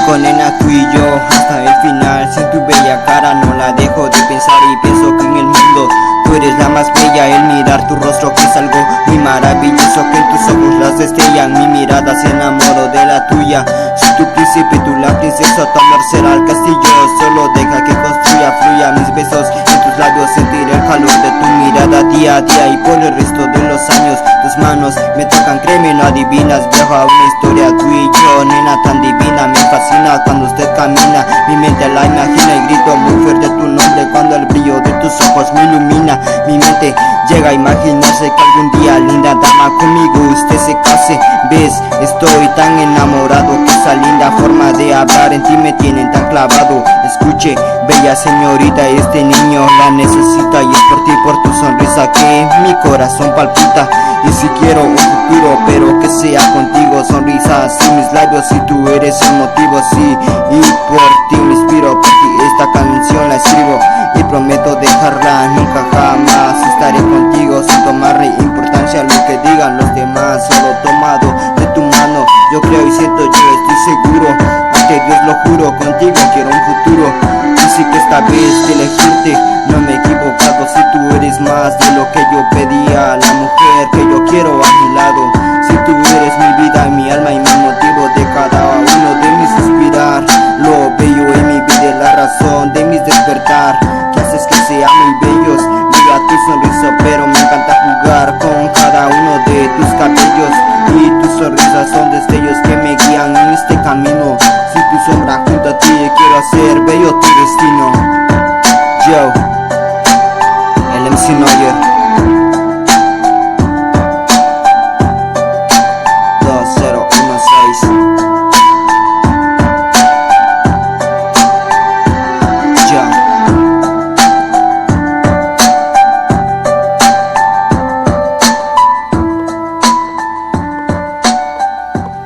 contigo nena, tú y yo hasta el final. Sin tu bella cara no la dejo de pensar y pienso que en el mundo tú eres la más bella. El mirar tu rostro que es algo muy maravilloso, que en tus ojos las destellan, mi mirada se enamoró de la tuya. Soy tu príncipe, tú la princesa, tu amor será el castillo. Solo deja que construya, fluya mis besos en tus labios, sentiré el calor de tu mirada día a día y por el resto de los años. Tus manos me tocan, créeme, no adivinas, viajo a una historia tú y yo, nena tan divina. Me fascina cuando usted camina, mi mente la imagina y grito muy fuerte tu nombre cuando el brillo de tus ojos me ilumina. Mi mente llega a imaginarse que algún día, linda dama, conmigo usted se case. Ves, estoy tan enamorado que esa linda forma de hablar en ti me tienen tan clavado. Escuche, bella señorita, este niño la necesita y es por ti, por tu sonrisa que mi corazón palpita. Y si quiero un futuro, pero que sea contigo, sonrisas en mis labios y tú eres el motivo, sí. Y por ti me inspiro, por ti esta canción la escribo y prometo dejarla nunca jamás. Estaré contigo sin tomarle importancia a lo que digan los demás. Solo tomado de tu mano, yo creo y siento, yo estoy seguro. Ante Dios lo juro, contigo quiero un futuro. Y sí que esta vez de elegirte no me he equivocado. Si tú eres más de lo que yo pedía, la mujer que yo quiero a mi lado. Si tú eres mi vida, mi alma y mi motivo de cada uno de mis suspirar. Lo bello en mi vida es la razón de mis despertar, que haces que sean muy bellos. Mira tu sonrisa, pero me encanta jugar con cada uno de tus cabellos. Y tus sonrisas son destellos que me guían en este camino. Si tu sombra junto a ti, quiero hacer bello tu destino. Yo, el MC Noyer.